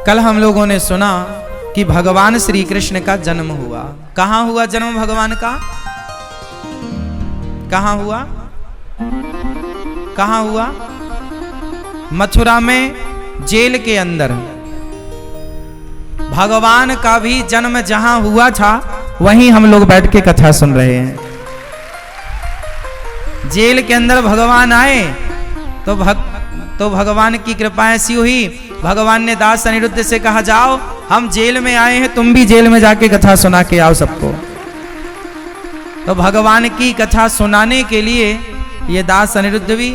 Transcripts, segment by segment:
कल हम लोगों ने सुना कि भगवान श्री कृष्ण का जन्म हुआ। कहां हुआ जन्म भगवान का? कहां हुआ? कहां हुआ? मथुरा में जेल के अंदर। भगवान का भी जन्म जहां हुआ था वहीं हम लोग बैठ के कथा सुन रहे हैं। जेल के अंदर भगवान आए तो भगवान की कृपा ऐसी हुई, भगवान ने दास अनिरुद्ध से कहा जाओ हम जेल में आए हैं, तुम भी जेल में जाके कथा सुना के आओ सबको। तो भगवान की कथा सुनाने के लिए ये दास अनिरुद्ध भी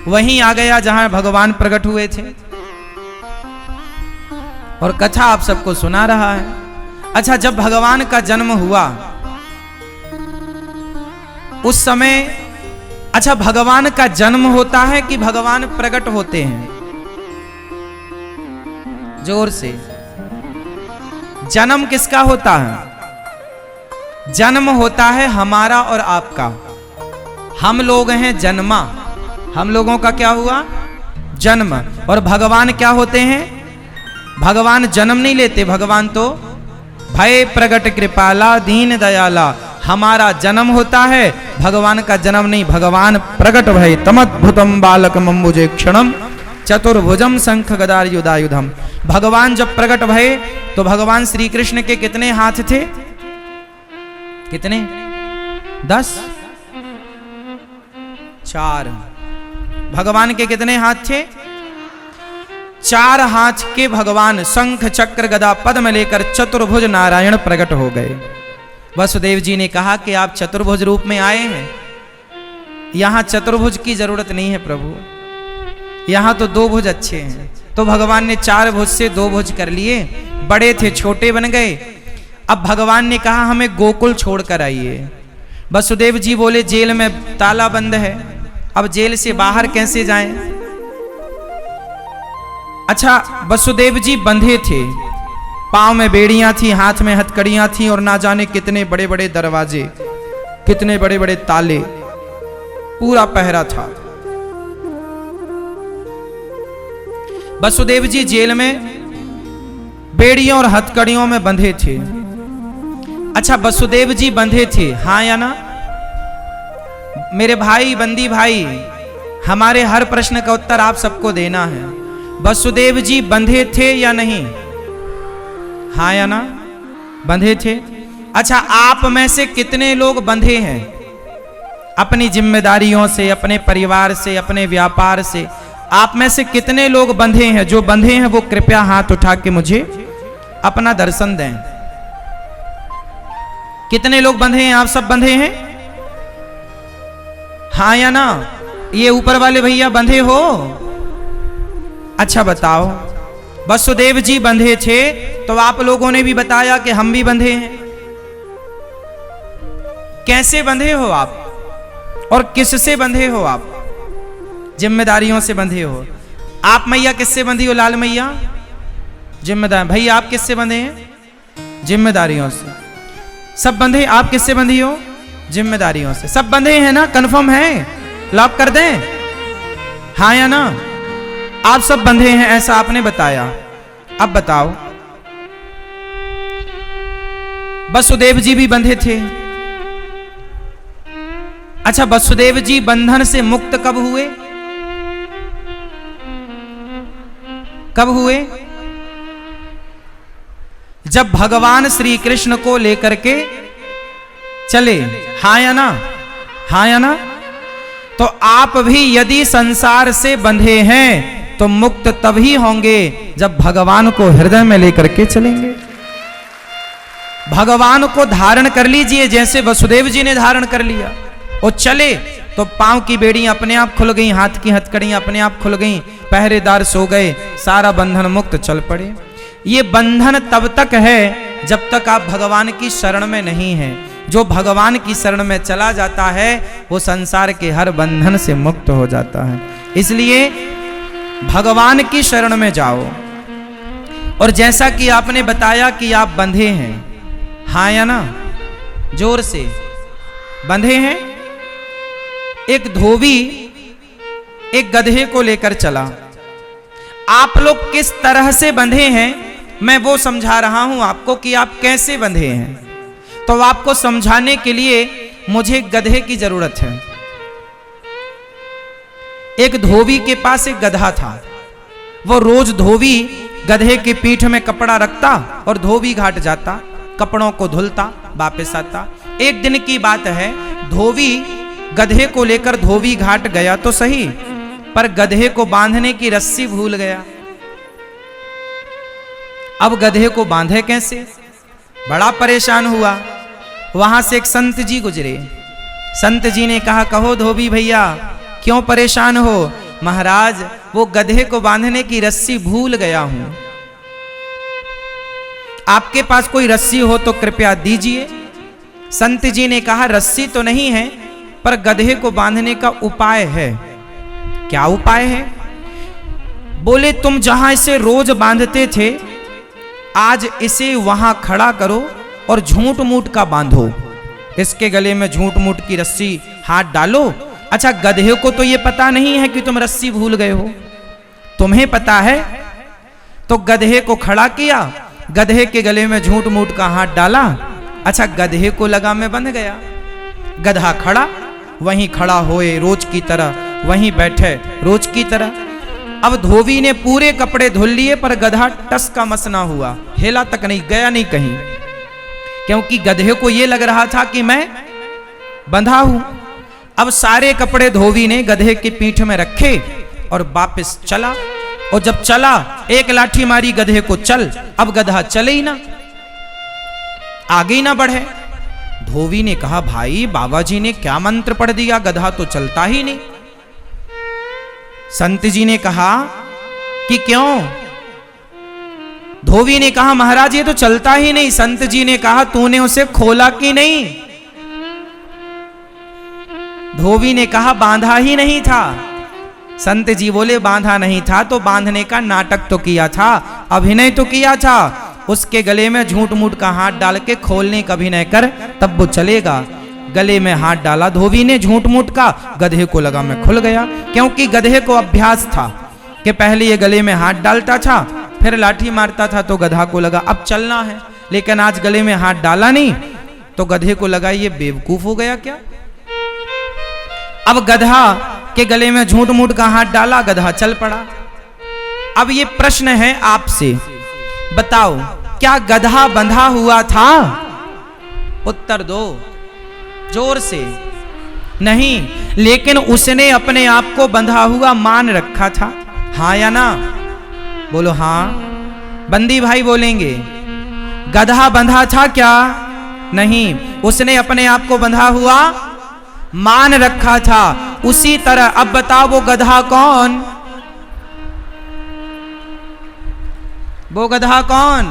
वहीं आ गया जहां भगवान प्रकट हुए थे और कथा आप सबको सुना रहा है। अच्छा, जब भगवान का जन्म हुआ उस समय, अच्छा भगवान का जन्म होता है कि भगवान प्रकट होते हैं? जोर से। जन्म किसका होता है? जन्म होता है हमारा और आपका। हम लोग हैं जन्मा, हम लोगों का क्या हुआ? जन्म। और भगवान क्या होते हैं? भगवान जन्म नहीं लेते, भगवान तो भय प्रगट कृपाला दीन दयाला। हमारा जन्म होता है, भगवान का जन्म नहीं। भगवान प्रगट भय तमद्भुतम बालक मम्बुजे क्षणम चतुर्भुजम शंख गदार युधायुधम। भगवान जब प्रकट भय तो भगवान श्री कृष्ण के कितने हाथ थे? कितने? 10? 4। भगवान के कितने हाथ थे? 4 हाथ के भगवान शंख चक्र गदा पद्म लेकर चतुर्भुज नारायण प्रकट हो गए। वसुदेव जी ने कहा कि आप चतुर्भुज रूप में आए हैं, यहां चतुर्भुज की जरूरत नहीं है प्रभु, यहां तो 2 भुज अच्छे हैं। तो भगवान ने 4 भुज से 2 भुज कर लिए, बड़े थे छोटे बन गए। अब भगवान ने कहा हमें गोकुल छोड़कर आइए। वसुदेव जी बोले जेल में ताला बंद है, अब जेल से बाहर कैसे जाएं? अच्छा, वसुदेव जी बंधे थे, पांव में बेड़ियां थी, हाथ में हथकड़ियां थी और ना जाने कितने बड़े बड़े दरवाजे, कितने बड़े बड़े ताले, पूरा पहरा था। वसुदेव जी जेल में बेड़ियों और हथकड़ियों में बंधे थे। अच्छा, वसुदेव जी बंधे थे, हाँ या ना? मेरे भाई, बंदी भाई, हमारे हर प्रश्न का उत्तर आप सबको देना है। वसुदेव जी बंधे थे या नहीं? हाँ या ना? बंधे थे। अच्छा, आप में से कितने लोग बंधे हैं? अपनी जिम्मेदारियों से, अपने परिवार से, अपने व्यापार से आप में से कितने लोग बंधे हैं? जो बंधे हैं वो कृपया हाथ उठा के मुझे अपना दर्शन दें। कितने लोग बंधे हैं? आप सब बंधे हैं? हाँ या ना? ये ऊपर वाले भैया बंधे हो? अच्छा बताओ। वसुदेव जी बंधे थे तो आप लोगों ने भी बताया कि हम भी बंधे हैं। कैसे बंधे हो आप और किससे बंधे हो आप? जिम्मेदारियों से बंधे हो। आप मैया किससे बंधी हो? लाल मैया जिम्मेदार। भैया आप किससे बंधे हैं? जिम्मेदारियों से। सब बंधे? आप किससे बंधी हो? जिम्मेदारियों से। सब बंधे हैं ना? कंफर्म है? लॉक कर दें? हाँ या ना? आप सब बंधे हैं ऐसा आपने बताया। अब बताओ, वसुदेव जी भी बंधे थे। अच्छा, वसुदेव जी बंधन से मुक्त कब हुए? कब हुए? जब भगवान श्री कृष्ण को लेकर के चले। हाँ या ना? हाँ या ना? तो आप भी यदि संसार से बंधे हैं तो मुक्त तभी होंगे जब भगवान को हृदय में लेकर के चलेंगे। भगवान को धारण कर लीजिए जैसे वसुदेव जी ने धारण कर लिया। और चले तो पांव की बेड़ियां अपने आप खुल गई, हाथ की हथकड़ियां अपने आप खुल गई, पहरेदार सो गए, सारा बंधन मुक्त चल पड़े। ये बंधन तब तक है जब तक आप भगवान की शरण में नहीं हैं। जो भगवान की शरण में चला जाता है वो संसार के हर बंधन से मुक्त हो जाता है। इसलिए भगवान की शरण में जाओ। और जैसा कि आपने बताया कि आप बंधे हैं, हाँ या ना? जोर से। बंधे हैं। एक धोबी एक गधे को लेकर चला। आप लोग किस तरह से बंधे हैं मैं वो समझा रहा हूं आपको कि आप कैसे बंधे हैं। तो आपको समझाने के लिए मुझे गधे की जरूरत है। एक धोबी के पास एक गधा था। वो रोज धोबी गधे की पीठ में कपड़ा रखता और धोबी घाट जाता, कपड़ों को धुलता, वापस आता। एक दिन की बात है, धोबी गधे को लेकर धोबी घाट गया तो सही, पर गधे को बांधने की रस्सी भूल गया। अब गधे को बांधे कैसे, बड़ा परेशान हुआ। वहां से एक संत जी गुजरे। संत जी ने कहा, कहो धोबी भैया क्यों परेशान हो? महाराज वो गधे को बांधने की रस्सी भूल गया हूं, आपके पास कोई रस्सी हो तो कृपया दीजिए। संत जी ने कहा, रस्सी तो नहीं है पर गधे को बांधने का उपाय है। क्या उपाय है? बोले, तुम जहां इसे रोज बांधते थे आज इसे वहां खड़ा करो और झूठ मूठ का बांधो। इसके गले में झूठ मूठ की रस्सी हाथ डालो। अच्छा, गधे को तो ये पता नहीं है कि तुम रस्सी भूल गए हो, तुम्हें पता है। तो गधे को खड़ा किया, गधे के गले में झूठ मूठ का हाथ डाला। अच्छा, गधे को लगा मैं बंध गया। गधा खड़ा, वहीं खड़ा होए रोज की तरह, वहीं बैठे रोज की तरह। अब धोबी ने पूरे कपड़े धुल लिए पर गधा टस का मसना हुआ, हिला तक नहीं, गया नहीं कहीं, क्योंकि गधे को यह लग रहा था कि मैं बंधा हूं। अब सारे कपड़े धोबी ने गधे की पीठ में रखे और वापस चला। और जब चला, एक लाठी मारी गधे को, चल। अब गधा चले ही ना, आगे ही ना बढ़े। धोबी ने कहा, भाई बाबा जी ने क्या मंत्र पढ़ दिया, गधा तो चलता ही नहीं। संत जी ने कहा कि क्यों? धोबी ने कहा, महाराज ये तो चलता ही नहीं। संत जी ने कहा, तूने उसे खोला कि नहीं? धोबी ने कहा, बांधा ही नहीं था। संत जी बोले, बांधा नहीं था तो बांधने का नाटक तो किया था, अभिनय तो किया था। उसके गले में झूठ मूठ का हाथ डाल के खोलने का अभिनय कर, तब वो चलेगा। गले में हाथ डाला धोबी ने झूठ मूठ का, गधे को लगा मैं खुल गया, क्योंकि गधे को अभ्यास था कि पहले ये गले में हाथ डालता था फिर लाठी मारता था, तो गधा को लगा अब चलना है। लेकिन आज गले में हाथ डाला नहीं तो गधे को लगा ये बेवकूफ हो गया क्या। अब गधा के गले में झूठ मूठ का हाथ डाला, गधा चल पड़ा। अब ये प्रश्न है आपसे, बताओ क्या गधा बंधा हुआ था? उत्तर दो जोर से। नहीं, लेकिन उसने अपने आप को बंधा हुआ मान रखा था, हाँ या ना? बोलो हाँ। बंदी भाई बोलेंगे, गधा बंधा था क्या? नहीं, उसने अपने आप को बंधा हुआ मान रखा था। उसी तरह अब बताओ वो गधा कौन? वो गधा कौन?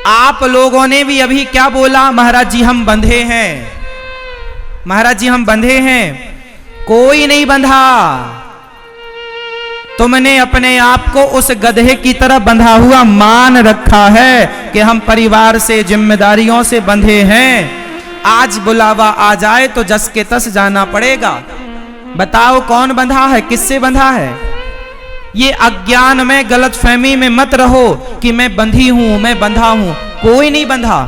आप लोगों ने भी अभी क्या बोला? महाराज जी हम बंधे हैं, महाराज जी हम बंधे हैं। कोई नहीं बंधा, तुमने अपने आप को उस गधे की तरह बंधा हुआ मान रखा है कि हम परिवार से, जिम्मेदारियों से बंधे हैं। आज बुलावा आ जाए तो जस के तस जाना पड़ेगा। बताओ कौन बंधा है, किससे बंधा है? ये अज्ञान में, गलत फहमी में मत रहो कि मैं बंधी हूं, मैं बंधा हूं। कोई नहीं बंधा,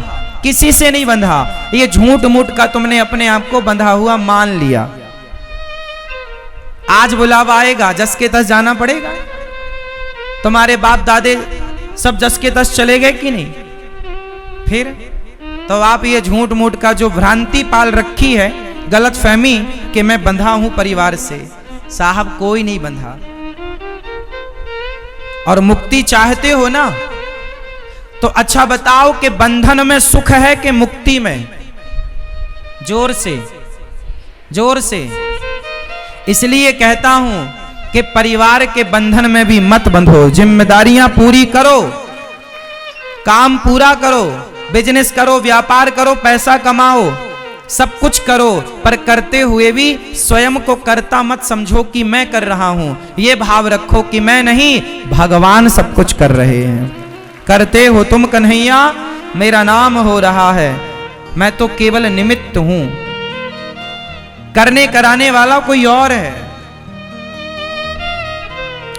किसी से नहीं बंधा। ये झूठ मूठ का तुमने अपने आप को बंधा हुआ मान लिया। आज बुलावा आएगा, जस के तस जाना पड़ेगा। तुम्हारे बाप दादे सब जस के तस चले गए कि नहीं? फिर तो आप ये झूठ मूठ का जो भ्रांति पाल रखी है, गलत फहमी कि मैं बंधा हूं परिवार से, साहब कोई नहीं बंधा। और मुक्ति चाहते हो ना, तो अच्छा बताओ कि बंधन में सुख है कि मुक्ति में? जोर से, जोर से। इसलिए कहता हूं कि परिवार के बंधन में भी मत बंधो, जिम्मेदारियां पूरी करो, काम पूरा करो, बिजनेस करो, व्यापार करो, पैसा कमाओ, सब कुछ करो, पर करते हुए भी स्वयं को कर्ता मत समझो कि मैं कर रहा हूं। ये भाव रखो कि मैं नहीं, भगवान सब कुछ कर रहे हैं। करते हो तुम कन्हैया, मेरा नाम हो रहा है, मैं तो केवल निमित्त हूं। करने कराने वाला कोई और है,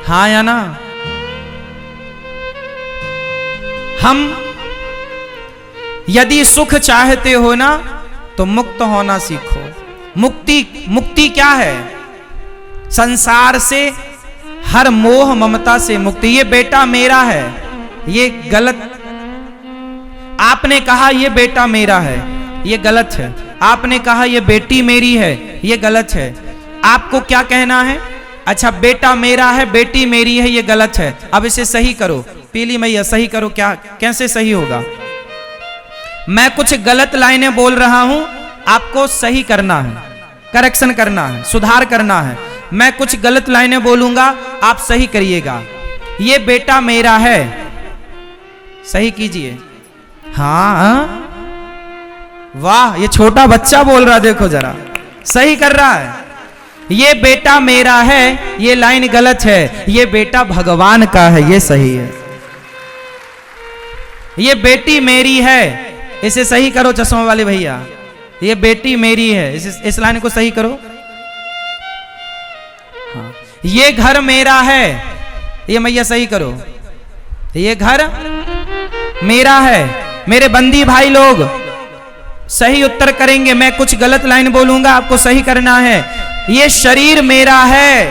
हाँ या ना? हम यदि सुख चाहते हो ना तो मुक्त होना सीखो। मुक्ति क्या है? संसार से, हर मोह ममता से मुक्ति। ये बेटा मेरा है, ये गलत। आपने कहा ये बेटा मेरा है, ये गलत है। आपने कहा ये बेटी मेरी है, ये गलत है। आपको क्या कहना है? अच्छा, बेटा मेरा है, बेटी मेरी है, ये गलत है। अब इसे सही करो। पीली मैया सही करो। क्या, कैसे सही होगा? मैं कुछ गलत लाइनें बोल रहा हूं, आपको सही करना है, करेक्शन करना है, सुधार करना है। मैं कुछ गलत लाइनें बोलूंगा, आप सही करिएगा। ये बेटा मेरा है, सही कीजिए। हाँ, वाह, ये छोटा बच्चा बोल रहा, देखो जरा, सही कर रहा है। ये बेटा मेरा है, ये लाइन गलत है। ये बेटा भगवान का है, ये सही है। ये बेटी मेरी है, इसे सही करो चश्मा वाले भैया। ये बेटी मेरी है, इस लाइन को सही करो। हाँ। ये घर मेरा है, ये मैया सही करो। ये घर मेरा है। मेरे बंदी भाई लोग सही उत्तर करेंगे। मैं कुछ गलत लाइन बोलूंगा, आपको सही करना है। ये शरीर मेरा है,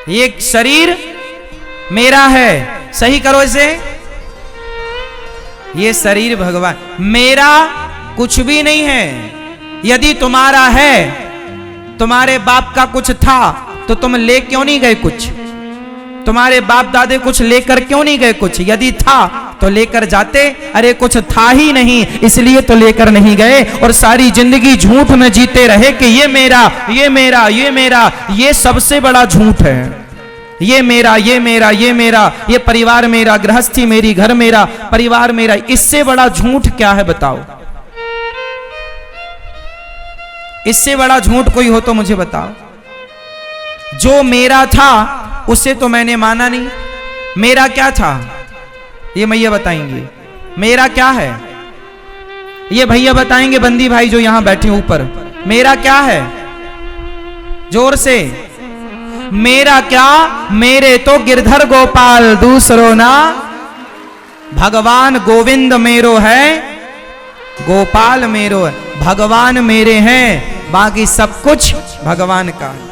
ये शरीर मेरा है, सही करो इसे। ये शरीर भगवान, मेरा कुछ भी नहीं है। यदि तुम्हारा है, तुम्हारे बाप का कुछ था तो तुम ले क्यों नहीं गए कुछ? तुम्हारे बाप दादे कुछ लेकर क्यों नहीं गए कुछ? यदि था तो लेकर जाते। अरे कुछ था ही नहीं, इसलिए तो लेकर नहीं गए, और सारी जिंदगी झूठ में जीते रहे कि ये मेरा, ये मेरा, ये मेरा। ये सबसे बड़ा झूठ है। ये मेरा, ये मेरा, ये मेरा, ये परिवार मेरा, गृहस्थी मेरी, घर मेरा, परिवार मेरा। इससे बड़ा झूठ क्या है बताओ? इससे बड़ा झूठ कोई हो तो मुझे बताओ। जो मेरा था उसे तो मैंने माना नहीं। मेरा क्या था ये मैया बताएंगे। मेरा क्या है ये भैया बताएंगे। बंदी भाई जो यहां बैठे ऊपर, मेरा क्या है? जोर से। मेरा क्या? मेरे तो गिरधर गोपाल दूसरो ना, भगवान गोविंद मेरो है, गोपाल मेरो है। भगवान मेरे हैं, बाकी सब कुछ भगवान का है।